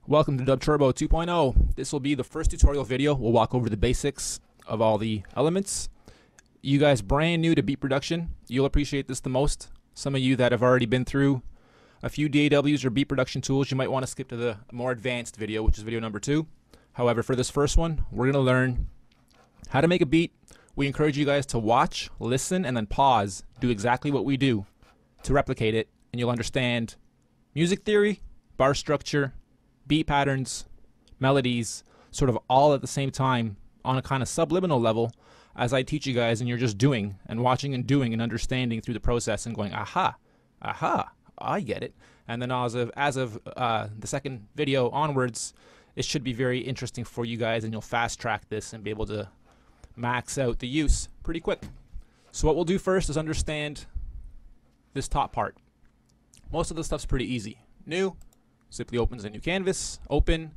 Welcome to DUBTurbo 2.0. This will be the first tutorial video. We'll walk over the basics of all the elements. You guys brand new to beat production, you'll appreciate this the most. Some of you that have already been through a few DAWs or beat production tools, you might want to skip to the more advanced video, which is video number 2. However, for this first one, we're going to learn how to make a beat. We encourage you guys to watch, listen, and then pause, do exactly what we do to replicate it, and you'll understand music theory, bar structure, beat patterns, melodies, sort of all at the same time on a kind of subliminal level as I teach you guys, and you're just doing and watching and doing and understanding through the process and going, aha, I get it. And then as of the second video onwards, it should be very interesting for you guys, and you'll fast track this and be able to max out the use pretty quick. So what we'll do first is understand this top part. Most of the stuff's pretty easy. New, simply opens a new canvas, open.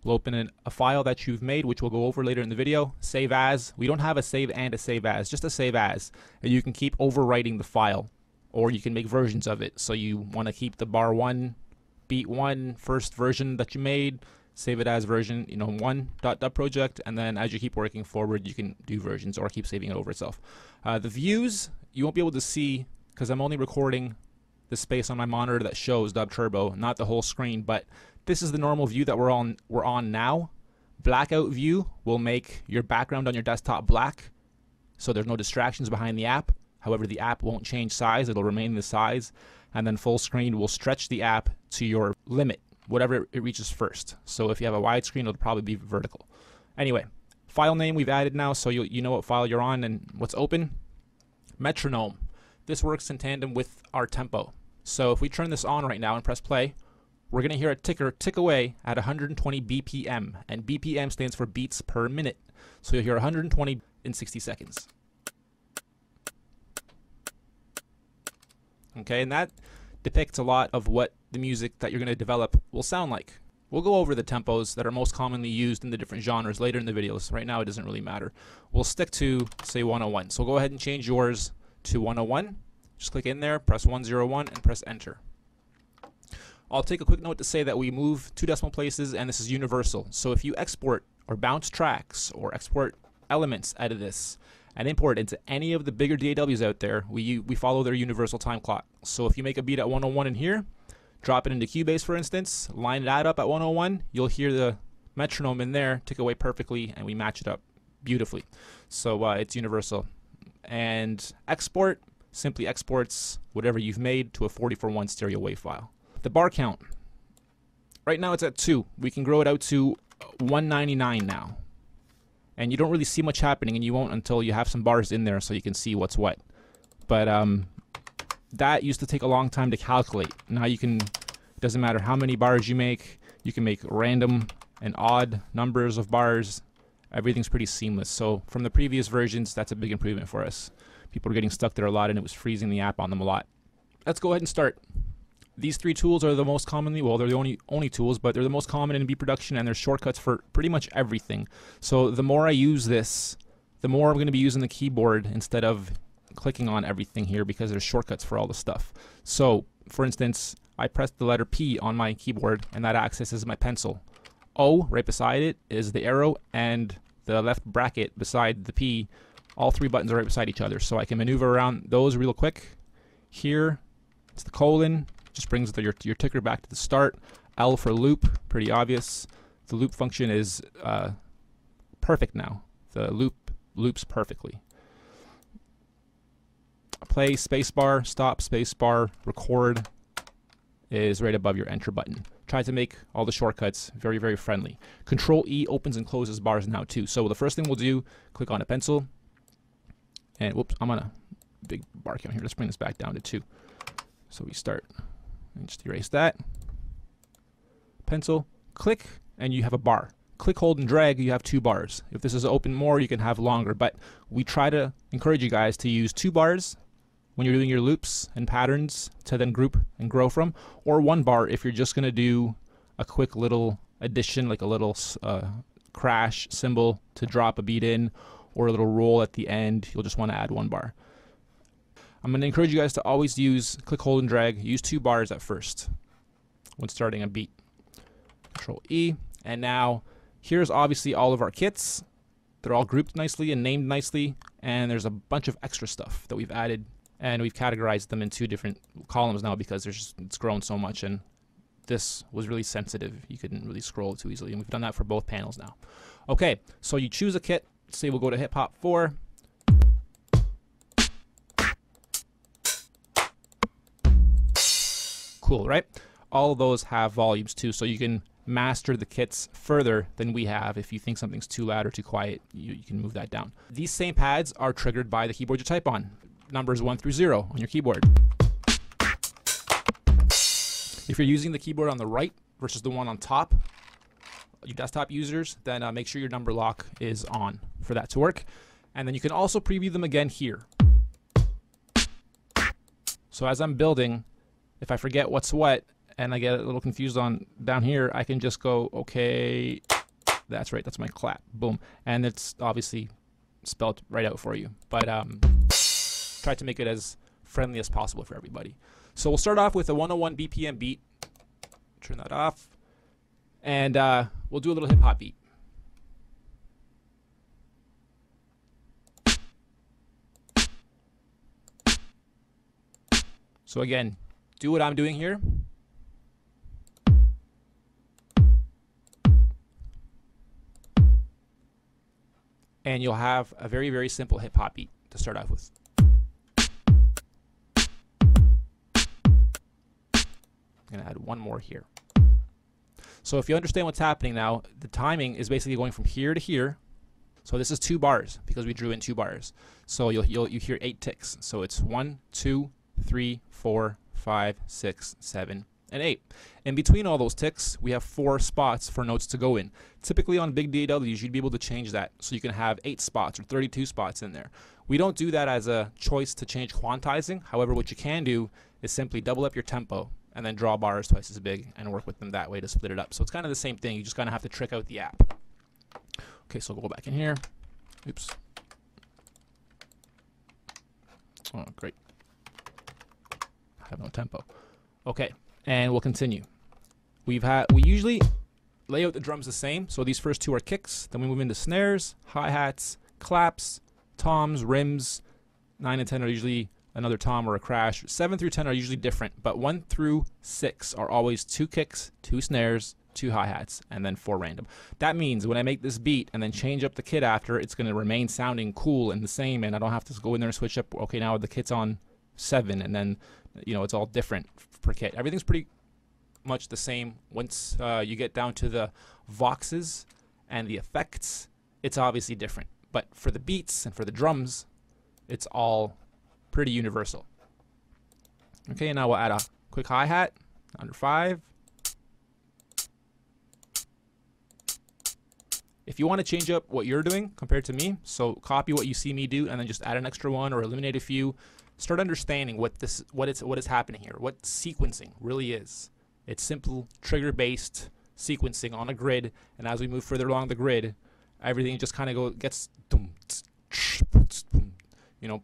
We'll open a file that you've made, which we'll go over later in the video. Save as. We don't have a save and a save as, just a save as. And you can keep overwriting the file, or you can make versions of it. So you want to keep the bar 1, beat 1, first version that you made, save it as version, 1.dub project, and then as you keep working forward, you can do versions or keep saving it over itself. The views, you won't be able to see because I'm only recording the space on my monitor that shows DUBTurbo, not the whole screen, but this is the normal view that we're on now. Blackout view will make your background on your desktop black, so there's no distractions behind the app. However, the app won't change size, it'll remain the size. And then full screen will stretch the app to your limit, whatever it reaches first. So if you have a wide screen, it'll probably be vertical. Anyway, file name we've added now, so you know what file you're on and what's open. Metronome. This works in tandem with our tempo. So if we turn this on right now and press play, we're going to hear a ticker tick away at 120 BPM, and BPM stands for beats per minute. So you'll hear 120 in 60 seconds. Okay, and that depicts a lot of what the music that you're going to develop will sound like. We'll go over the tempos that are most commonly used in the different genres later in the videos. Right now it doesn't really matter. We'll stick to, say, 101. So go ahead and change yours to 101. Just click in there, press 101, and press enter. I'll take a quick note to say that we move 2 decimal places, and this is universal. So if you export or bounce tracks or export elements out of this and import it into any of the bigger DAWs out there, we follow their universal time clock. So if you make a beat at 101 in here, drop it into Cubase, for instance, line that up at 101, you'll hear the metronome in there tick away perfectly, and we match it up beautifully. So it's universal. And export simply exports whatever you've made to a 40:1 stereo WAV file. The bar count, right now it's at 2. We can grow it out to 199 now. And you don't really see much happening, and you won't until you have some bars in there so you can see what's what. But that used to take a long time to calculate. Now you can, it doesn't matter how many bars you can make random and odd numbers of bars. Everything's pretty seamless. So from the previous versions, that's a big improvement for us. People were getting stuck there a lot, and it was freezing the app on them a lot. Let's go ahead and start. These 3 tools are the most commonly, well, they're the only tools, but they're the most common in beat production, and they're shortcuts for pretty much everything. So the more I use this, the more I'm going to be using the keyboard instead of clicking on everything here, because there's shortcuts for all the stuff. So for instance, I press the letter P on my keyboard, and that accesses my pencil. O, right beside it, is the arrow, and the left bracket beside the P. All 3 buttons are right beside each other, so I can maneuver around those real quick. Here, it's the colon, just brings your ticker back to the start. L for loop, pretty obvious. The loop function is perfect now. The loop loops perfectly. Play, spacebar, stop, spacebar, record is right above your enter button. Try to make all the shortcuts very, very friendly. Control E opens and closes bars now too. So the first thing we'll do, click on a pencil, and whoops, I'm on a big bar count here. Let's bring this back down to 2. So we start, and just erase that. Pencil, click, and you have a bar. Click, hold, and drag, you have 2 bars. If this is open more, you can have longer, but we try to encourage you guys to use 2 bars when you're doing your loops and patterns to then group and grow from, or 1 bar if you're just going to do a quick little addition, like a little crash cymbal to drop a beat in, or a little roll at the end. You'll just want to add 1 bar. I'm going to encourage you guys to always use click, hold, and drag. Use 2 bars at first when starting a beat. Control E. And now here's obviously all of our kits. They're all grouped nicely and named nicely. And there's a bunch of extra stuff that we've added, and we've categorized them in 2 different columns now because it's grown so much, and this was really sensitive. You couldn't really scroll too easily, and we've done that for both panels now. Okay, so you choose a kit. Say we'll go to Hip Hop 4. Cool, right? All of those have volumes too, so you can master the kits further than we have. If you think something's too loud or too quiet, you can move that down. These same pads are triggered by the keyboard you type on, numbers 1 through 0 on your keyboard. If you're using the keyboard on the right versus the one on top, you desktop users, then make sure your number lock is on for that to work. And then you can also preview them again here. So as I'm building, if I forget what's what, and I get a little confused on down here, I can just go, okay, that's right, that's my clap, boom. And it's obviously spelled right out for you. But try to make it as friendly as possible for everybody. So we'll start off with a 101 BPM beat. Turn that off. And we'll do a little hip hop beat. So again, do what I'm doing here. And you'll have a very, very simple hip hop beat to start off with. I'm going to add one more here. So if you understand what's happening now, the timing is basically going from here to here. So this is 2 bars because we drew in 2 bars. So you hear 8 ticks. So it's 1, 2, 3, 4, 5, 6, 7, and 8. In between all those ticks, we have 4 spots for notes to go in. Typically on big DAWs, you'd be able to change that so you can have 8 spots or 32 spots in there. We don't do that as a choice to change quantizing. However, what you can do is simply double up your tempo and then draw bars twice as big and work with them that way to split it up. So it's kind of the same thing. You just kind of have to trick out the app. Okay, so we'll go back in here. Oops. Oh, great. I have no tempo. Okay, and we'll continue. We usually lay out the drums the same. So these first 2 are kicks. Then we move into snares, hi-hats, claps, toms, rims. 9 and 10 are usually another tom or a crash. 7 through 10 are usually different, but 1 through 6 are always 2 kicks, 2 snares, 2 hi-hats, and then 4 random. That means when I make this beat and then change up the kit after, it's going to remain sounding cool and the same, and I don't have to go in there and switch up, okay, now the kit's on 7, and then, you know, it's all different per kit. Everything's pretty much the same. Once you get down to the voxes and the effects, it's obviously different. But for the beats and for the drums, it's all pretty universal. Okay, now we'll add a quick hi-hat under 5. If you want to change up what you're doing compared to me, so copy what you see me do and then just add an extra one or eliminate a few, start understanding what is happening here, what sequencing really is. It's simple trigger-based sequencing on a grid, and as we move further along the grid, everything just kind of gets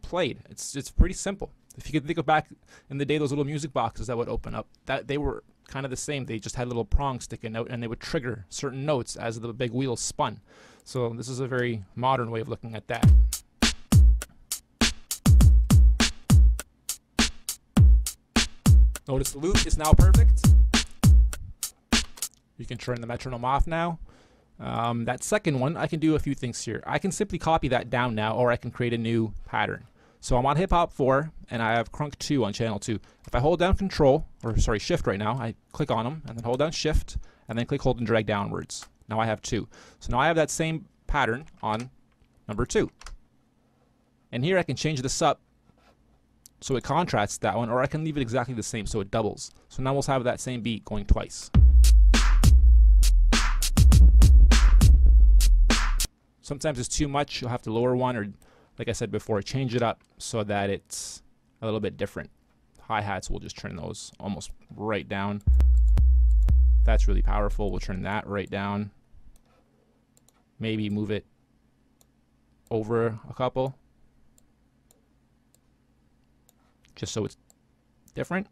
played. It's pretty simple. If you could think of back in the day, those little music boxes that would open up, that they were kind of the same. They just had little prongs sticking out, and they would trigger certain notes as the big wheel spun. So this is a very modern way of looking at that. Notice the loop is now perfect. You can turn the metronome off now. That second one, I can do a few things here. I can simply copy that down now, or I can create a new pattern. So I'm on Hip Hop 4, and I have Crunk 2 on channel 2. If I hold down Shift right now, I click on them, and then hold down Shift, and then click, hold, and drag downwards. Now I have 2. So now I have that same pattern on number 2. And here I can change this up so it contrasts that one, or I can leave it exactly the same so it doubles. So now we'll have that same beat going twice. Sometimes it's too much. You'll have to lower one, or like I said before, change it up so that it's a little bit different. Hi-hats, we'll just turn those almost right down. That's really powerful. We'll turn that right down. Maybe move it over a couple, just so it's different.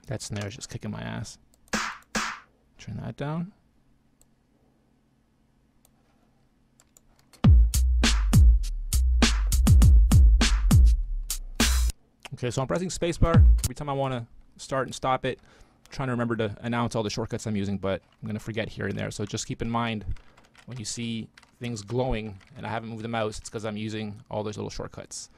That snare is just kicking my ass. Turn that down. Okay, so I'm pressing spacebar every time I want to start and stop it. I'm trying to remember to announce all the shortcuts I'm using, but I'm going to forget here and there. So just keep in mind when you see things glowing and I haven't moved the mouse, it's because I'm using all those little shortcuts.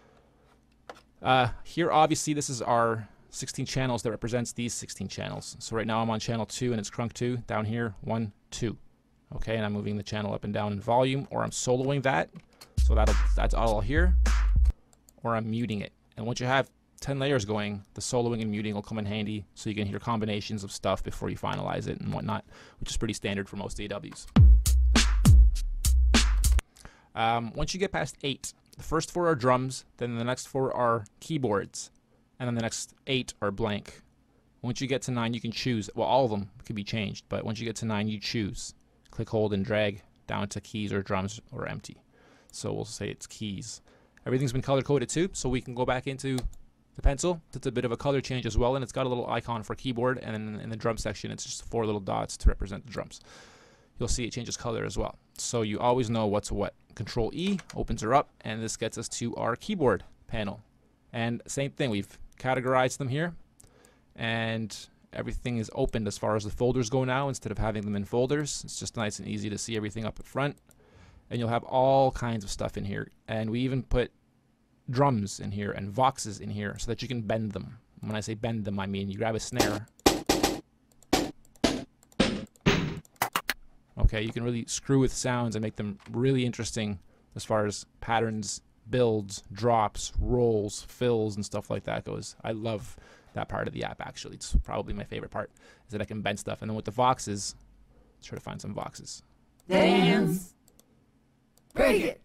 Here, obviously, this is our 16 channels that represents these 16 channels. So right now I'm on channel 2 and it's crunk 2. Down here, 1, 2. Okay, and I'm moving the channel up and down in volume, or I'm soloing that. So that's all I'll hear, or I'm muting it. And once you have 10 layers going, the soloing and muting will come in handy so you can hear combinations of stuff before you finalize it and whatnot, which is pretty standard for most DAWs. Once you get past 8, the first 4 are drums, then the next 4 are keyboards, and then the next 8 are blank. Once you get to 9, you can choose. Well, all of them can be changed, but once you get to 9, you choose. Click, hold, and drag down to keys or drums or empty. So we'll say it's keys. Everything's been color-coded too, so we can go back into the pencil. It's a bit of a color change as well, and it's got a little icon for keyboard, and then in the drum section, it's just 4 little dots to represent the drums. You'll see it changes color as well. So you always know what's what. Control E opens her up, and this gets us to our keyboard panel. And same thing, we've categorized them here, and everything is opened as far as the folders go now instead of having them in folders. It's just nice and easy to see everything up at front. And you'll have all kinds of stuff in here. And we even put drums in here and voxes in here so that you can bend them. When I say bend them, I mean you grab a snare. Okay, you can really screw with sounds and make them really interesting as far as patterns, builds, drops, rolls, fills, and stuff like that goes. I love that part of the app, actually. It's probably my favorite part, is that I can bend stuff. And then with the voxes, let's try to find some voxes. Dance. Break it.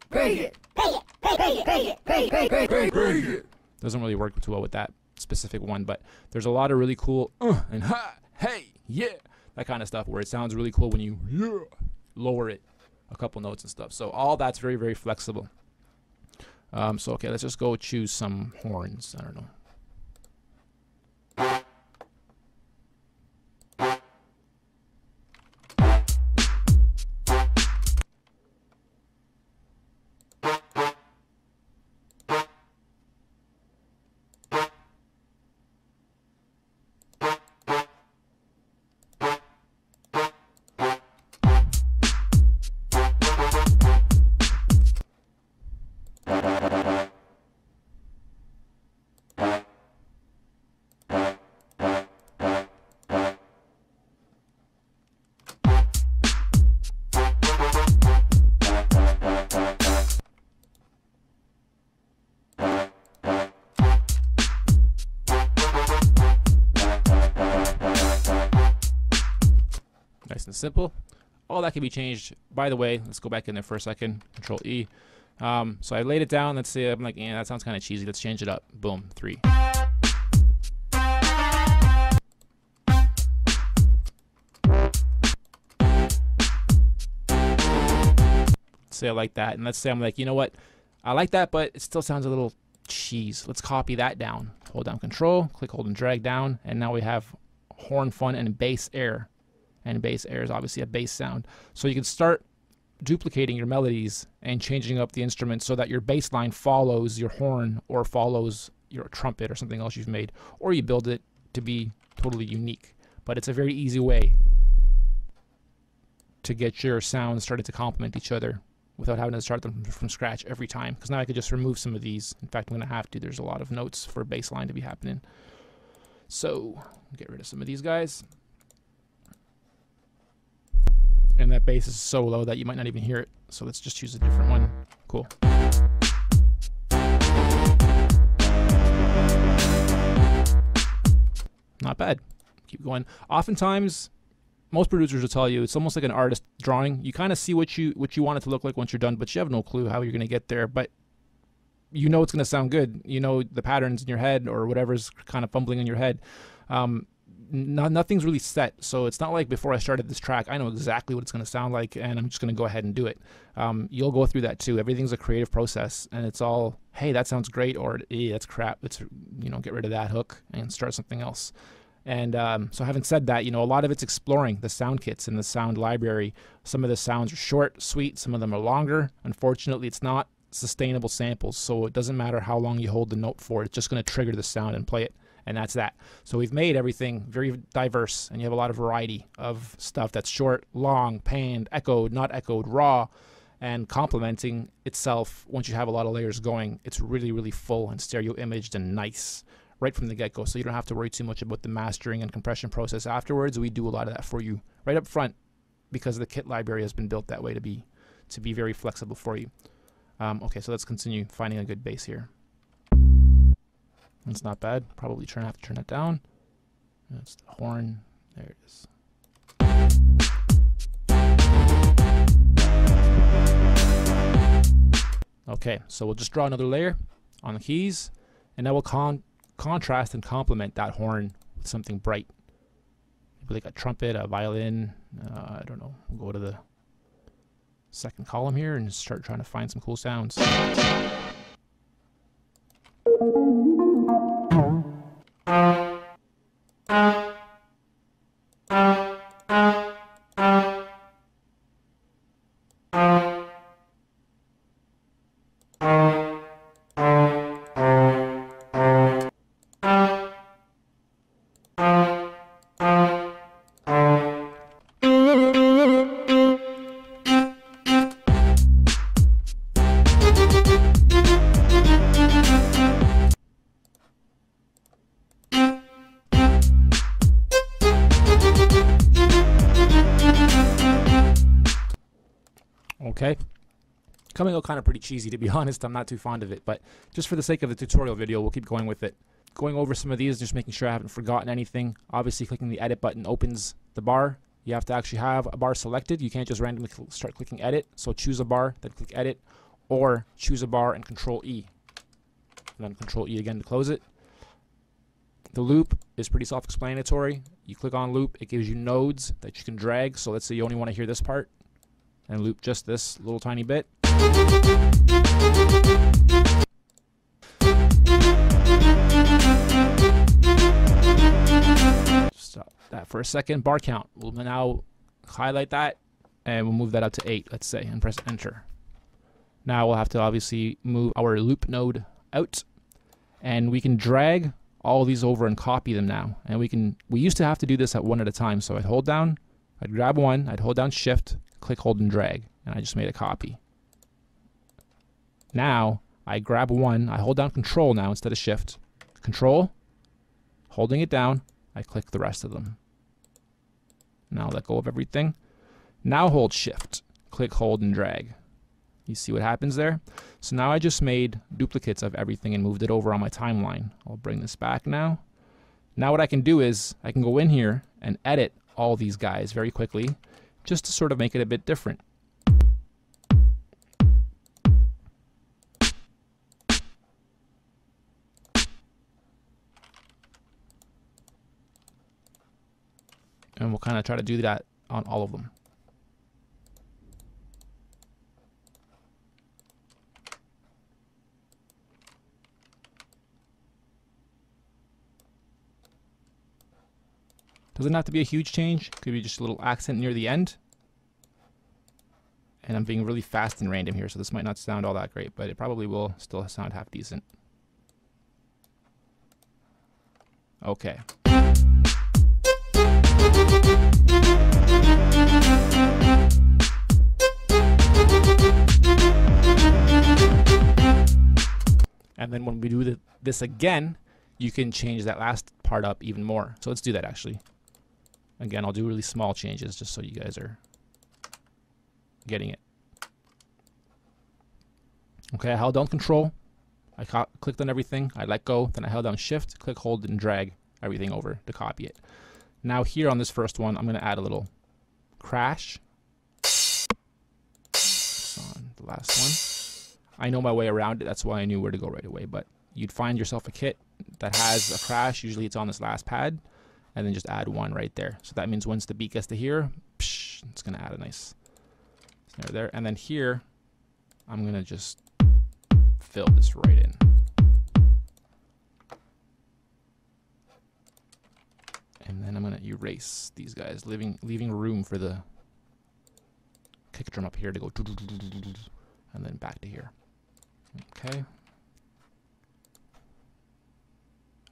Break it. Break it. Doesn't really work too well with that specific one, but there's a lot of really cool and ha, hey, yeah, that kind of stuff where it sounds really cool when you lower it a couple notes and stuff. So all that's very, very flexible. So okay, let's just go choose some horns. I don't know. Nice and simple. All that can be changed. By the way, let's go back in there for a second. Control E. So I laid it down. Let's see. I'm like, yeah, that sounds kind of cheesy. Let's change it up. Boom. 3. Say I like that, and let's say I'm like, you know what? I like that, but it still sounds a little cheese. Let's copy that down. Hold down Control, click, hold, and drag down, and now we have horn fun and bass air. And bass air is obviously a bass sound. So you can start duplicating your melodies and changing up the instrument so that your bass line follows your horn or follows your trumpet or something else you've made, or you build it to be totally unique. But it's a very easy way to get your sounds started to complement each other without having to start them from scratch every time. Because now I could just remove some of these. In fact, I'm going to have to. There's a lot of notes for bass line to be happening. So get rid of some of these guys. And that bass is so low that you might not even hear it. So let's just choose a different one. Cool. Not bad. Keep going. Oftentimes, most producers will tell you it's almost like an artist drawing. You kind of see what you want it to look like once you're done, but you have no clue how you're going to get there. But you know it's going to sound good. You know the patterns in your head or whatever's kind of fumbling in your head. nothing's really set, so it's not like before I started this track I know exactly what it's going to sound like and I'm just going to go ahead and do it. You'll go through that too. Everything's a creative process, and it's all, hey, that sounds great, or that's crap. It's, you know, get rid of that hook and start something else. And so having said that, you know, a lot of it's exploring the sound kits and the sound library. Some of the sounds are short, sweet, some of them are longer. Unfortunately, it's not sustainable samples, so it doesn't matter how long you hold the note for, it's just going to trigger the sound and play it. And that's that. So we've made everything very diverse, and you have a lot of variety of stuff that's short, long, panned, echoed, not echoed, raw, and complementing itself. Once you have a lot of layers going, it's really, really full and stereo imaged and nice right from the get-go. So you don't have to worry too much about the mastering and compression process afterwards. We do a lot of that for you right up front because the kit library has been built that way to be very flexible for you. Okay, so let's continue finding a good bass here. It's not bad. Probably have to turn that down. That's the horn. There it is. Okay, so we'll just draw another layer on the keys, and that will contrast and complement that horn with something bright. Maybe like a trumpet, a violin. I don't know. We'll go to the second column here and start trying to find some cool sounds. Okay, coming out kind of pretty cheesy, to be honest. I'm not too fond of it, but just for the sake of the tutorial video, we'll keep going with it. Going over some of these, just making sure I haven't forgotten anything. Obviously, clicking the edit button opens the bar. You have to actually have a bar selected. You can't just randomly start clicking edit. So choose a bar, then click edit, or choose a bar and Control E. And then Control E again to close it. The loop is pretty self-explanatory. You click on loop, it gives you nodes that you can drag. So let's say you only want to hear this part, and loop just this little tiny bit. Stop that for a second. Bar count. We'll now highlight that, and we'll move that up to 8, let's say, and press enter. Now we'll have to obviously move our loop node out, and we can drag all these over and copy them now. And we used to have to do this at one at a time. So I'd hold down, I'd grab one, I'd hold down shift, click, hold, and drag, and I just made a copy. Now I grab one, I hold down control now instead of shift. Control, holding it down, I click the rest of them. Now let go of everything. Now hold shift, click, hold, and drag. You see what happens there? So now I just made duplicates of everything and moved it over on my timeline. I'll bring this back now. Now what I can do is I can go in here and edit all these guys very quickly, just to sort of make it a bit different. And we'll kind of try to do that on all of them. Doesn't have to be a huge change. Could be just a little accent near the end. And I'm being really fast and random here, so this might not sound all that great, but it probably will still sound half decent. Okay. And then when we do this again, you can change that last part up even more. So let's do that actually. Again, I'll do really small changes just so you guys are getting it. Okay, I held down control. I clicked on everything. I let go. Then I held down shift, click, hold, and drag everything over to copy it. Now here on this first one, I'm going to add a little crash. That's on the last one. I know my way around it. That's why I knew where to go right away. But you'd find yourself a kit that has a crash. Usually it's on this last pad. and then just add 1 right there. So that means once the beat gets to here, psh, it's going to add a nice snare there. And then here, I'm going to just fill this right in. And then I'm going to erase these guys, leaving room for the kick drum up here to go, and then back to here. Okay.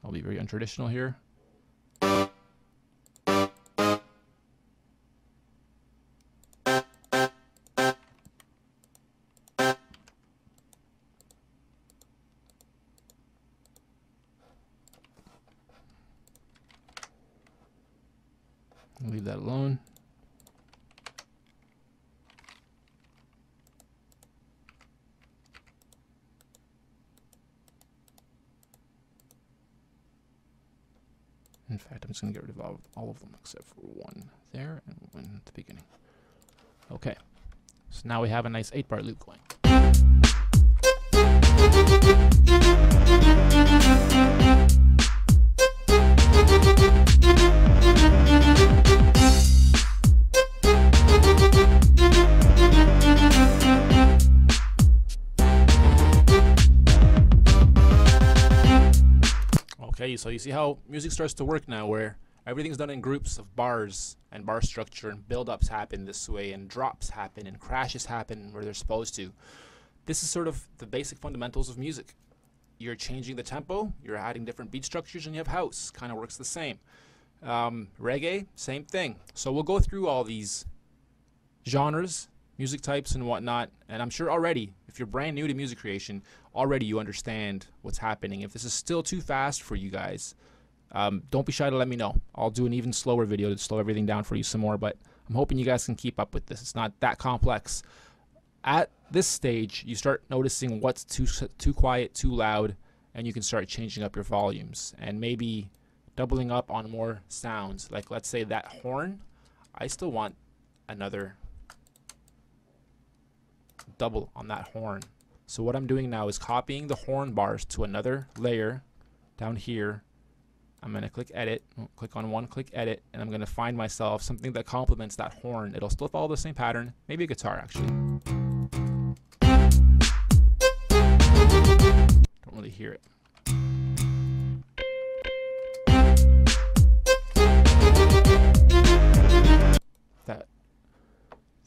I'll be very untraditional here. Leave that alone. In fact, I'm just going to get rid of all of them except for 1 there and 1 at the beginning. Okay, so now we have a nice 8-bar loop going. Okay, so you see how music starts to work now, where everything's done in groups of bars and bar structure, and build-ups happen this way, and drops happen, and crashes happen where they're supposed to. This is sort of the basic fundamentals of music. You're changing the tempo, you're adding different beat structures, and you have house. Kind of works the same. Reggae, same thing. So we'll go through all these genres, music types, and whatnot, and I'm sure already, if you're brand new to music creation, already you understand what's happening. If this is still too fast for you guys, don't be shy to let me know. I'll do an even slower video to slow everything down for you some more, but I'm hoping you guys can keep up with this. It's not that complex. At this stage, you start noticing what's too quiet, too loud, and you can start changing up your volumes and maybe doubling up on more sounds. Like, let's say that horn, I still want another double on that horn. So what I'm doing now is copying the horn bars to another layer down here. I'm going to click edit, click on 1, click edit, and I'm going to find myself something that complements that horn. It'll still follow the same pattern, maybe a guitar actually. Don't really hear it.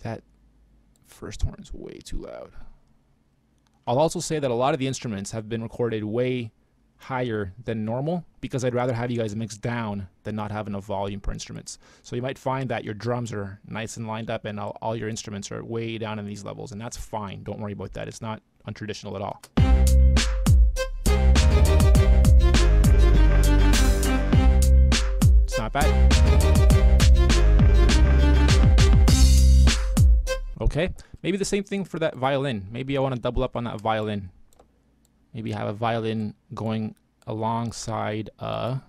That first horn is way too loud. I'll also say that a lot of the instruments have been recorded way higher than normal because I'd rather have you guys mix down than not have enough volume per instruments. So you might find that your drums are nice and lined up and all your instruments are way down in these levels, and that's fine. Don't worry about that. It's not untraditional at all. It's not bad. Okay, maybe the same thing for that violin. Maybe I want to double up on that violin. Maybe have a violin going alongside oh,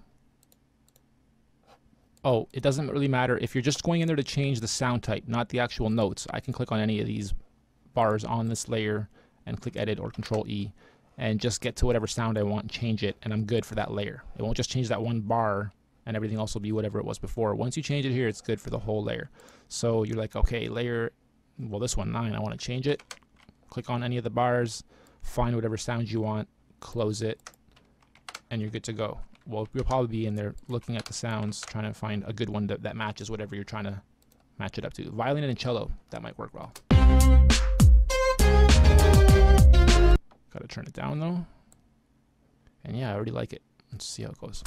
it doesn't really matter if you're just going in there to change the sound type, not the actual notes. I can click on any of these bars on this layer and click edit or Control E and just get to whatever sound I want and change it, and I'm good for that layer. It won't just change that one bar and everything else will be whatever it was before. Once you change it here, it's good for the whole layer. So you're like, okay, layer, well, this one 9, I want to change it. Click on any of the bars, find whatever sound you want, close it, and you're good to go. Well, you'll probably be in there looking at the sounds, trying to find a good one that matches whatever you're trying to match it up to. Violin and cello, that might work well. Gotta turn it down though. And yeah, I already like it. Let's see how it goes.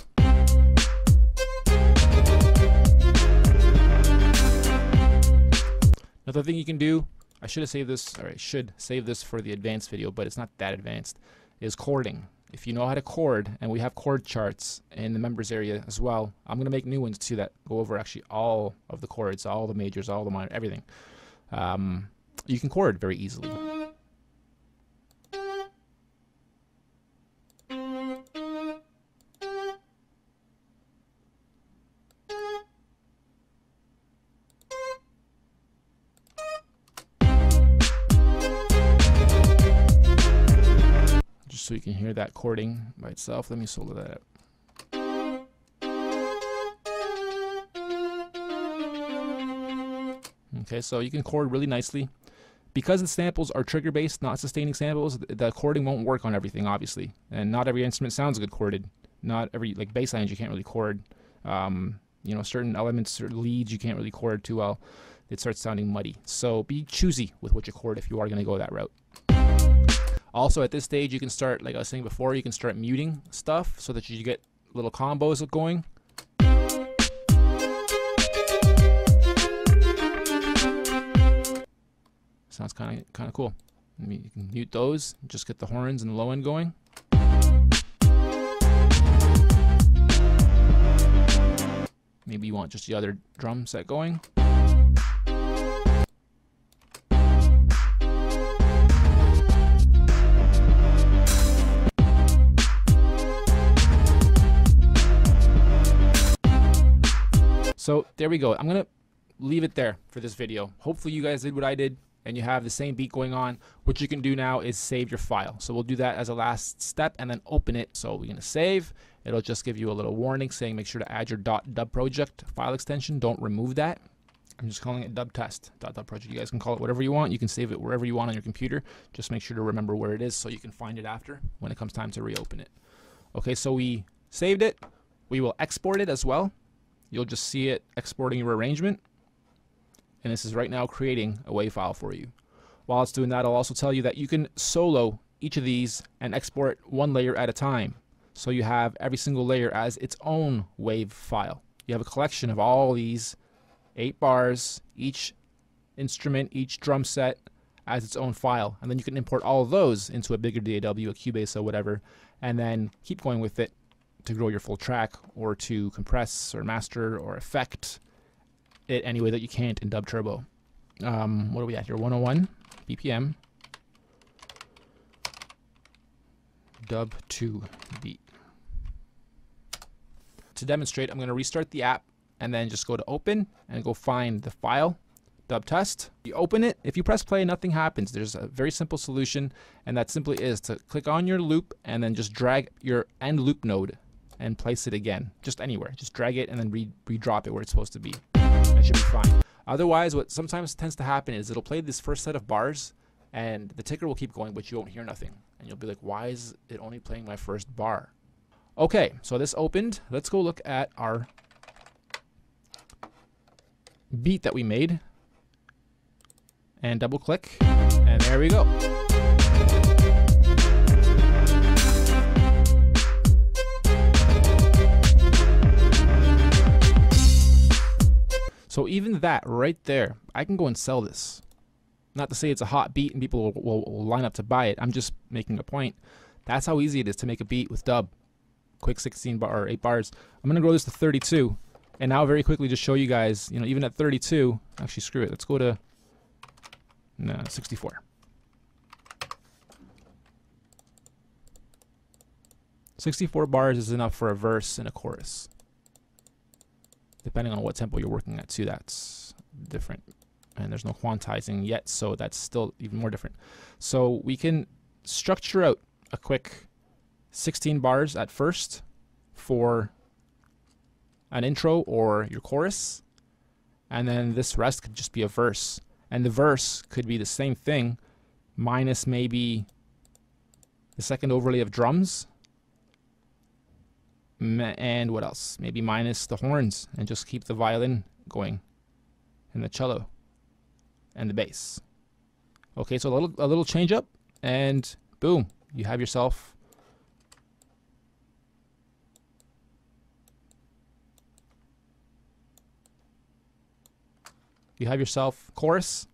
Another thing you can do, I should have saved this, or I should save this for the advanced video, but it's not that advanced, is chording. If you know how to chord, and we have chord charts in the members area as well, I'm going to make new ones too that go over actually all of the chords, all the majors, all the minor, everything. You can chord very easily. Just so you can hear that chording by itself. Let me solo that up. Okay, so you can chord really nicely. Because the samples are trigger based, not sustaining samples, the chording won't work on everything, obviously. And not every instrument sounds good chorded. Not every, like bass lines you can't really chord. You know, certain elements or leads you can't really chord too well. It starts sounding muddy. So be choosy with what you chord if you are going to go that route. Also, at this stage, you can start, like I was saying before, you can start muting stuff so that you get little combos going. Sounds kind of cool. You can mute those, just get the horns and the low end going. Maybe you want just the other drum set going. So there we go. I'm gonna leave it there for this video. Hopefully you guys did what I did and you have the same beat going on. What you can do now is save your file. So we'll do that as a last step and then open it. So we're gonna save. It'll just give you a little warning saying make sure to add your .dub project file extension. Don't remove that. I'm just calling it dub test .dub project. You guys can call it whatever you want. You can save it wherever you want on your computer. Just make sure to remember where it is so you can find it after when it comes time to reopen it. Okay, so we saved it. We will export it as well. You'll just see it exporting your arrangement. And this is right now creating a WAV file for you. While it's doing that, I'll also tell you that you can solo each of these and export one layer at a time. So you have every single layer as its own WAV file. You have a collection of all these 8 bars, each instrument, each drum set as its own file. And then you can import all of those into a bigger DAW, a Cubase or whatever, and then keep going with it to grow your full track or to compress or master or effect it any way that you can't in DUBTurbo. What are we at here? 101 BPM. Dub 2 beat. To demonstrate, I'm going to restart the app and then just go to open and go find the file, dub test. You open it. If you press play, nothing happens. There's a very simple solution, and that simply is to click on your loop and then just drag your end loop node and place it again, just anywhere. Just drag it and then re-drop it where it's supposed to be. It should be fine. Otherwise, what sometimes tends to happen is it'll play this first set of bars and the ticker will keep going, but you won't hear nothing. And you'll be like, why is it only playing my first bar? Okay, so this opened. Let's go look at our beat that we made. And double click, and there we go. So even that right there, I can go and sell this. Not to say it's a hot beat and people will line up to buy it. I'm just making a point. That's how easy it is to make a beat with dub. Quick 16 bar or 8 bars. I'm gonna grow this to 32, and now very quickly just show you guys. You know, even at 32, actually screw it. Let's go to 64. 64 bars is enough for a verse and a chorus. Depending on what tempo you're working at too, that's different. And there's no quantizing yet, so that's still even more different. So we can structure out a quick 16 bars at first for an intro or your chorus, and then this rest could just be a verse. And the verse could be the same thing, minus maybe the second overlay of drums. And what else? Maybe minus the horns and just keep the violin going and the cello and the bass. Okay, so a little change up and boom, you have yourself chorus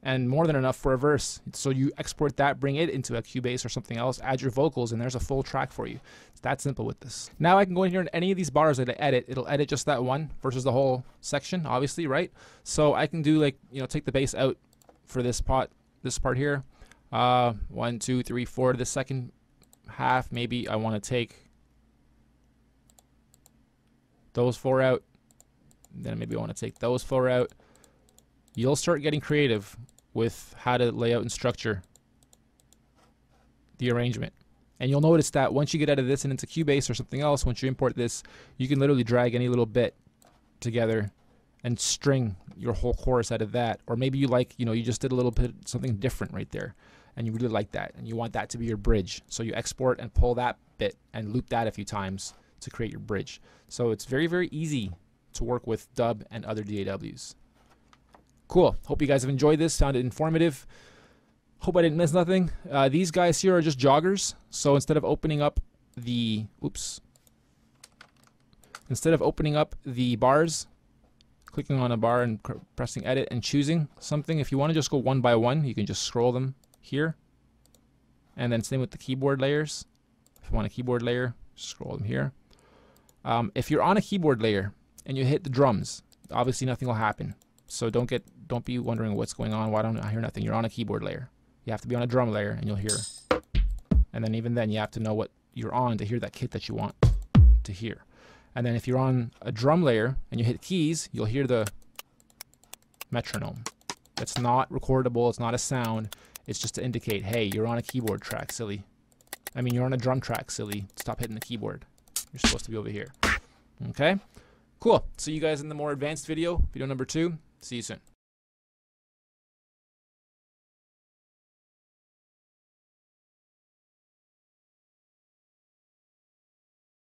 and more than enough for a verse. So you export that, bring it into a Cubase or something else, add your vocals, and there's a full track for you. It's that simple with this. Now I can go in here and any of these bars that I edit, it'll edit just that one versus the whole section, obviously, right? So I can do like, you know, take the bass out for this part here. 1, 2, 3, 4. The second half, maybe I want to take those 4 out. Then maybe I want to take those 4 out. You'll start getting creative with how to lay out and structure the arrangement. And you'll notice that once you get out of this and into Cubase or something else, once you import this, you can literally drag any little bit together and string your whole chorus out of that. Or maybe you like, you know, you just did a little bit something different right there, and you really like that, and you want that to be your bridge. So you export and pull that bit and loop that a few times to create your bridge. So it's very, very easy to work with dub and other DAWs. Cool. Hope you guys have enjoyed this, found it informative. Hope I didn't miss nothing. These guys here are just joggers. So instead of opening up the, instead of opening up the bars, clicking on a bar and pressing edit and choosing something, if you want to just go one by one, you can just scroll them here. And then same with the keyboard layers. If you want a keyboard layer, scroll them here. If you're on a keyboard layer and you hit the drums, obviously nothing will happen. So don't be wondering what's going on. Why don't I hear nothing? You're on a keyboard layer. You have to be on a drum layer and you'll hear. And then even then you have to know what you're on to hear that kit that you want to hear. And then if you're on a drum layer and you hit keys, you'll hear the metronome. It's not recordable. It's not a sound. It's just to indicate, hey, you're on a keyboard track, silly. I mean, you're on a drum track, silly. Stop hitting the keyboard. You're supposed to be over here. Okay? Cool. See you guys in the more advanced video number 2. See you soon.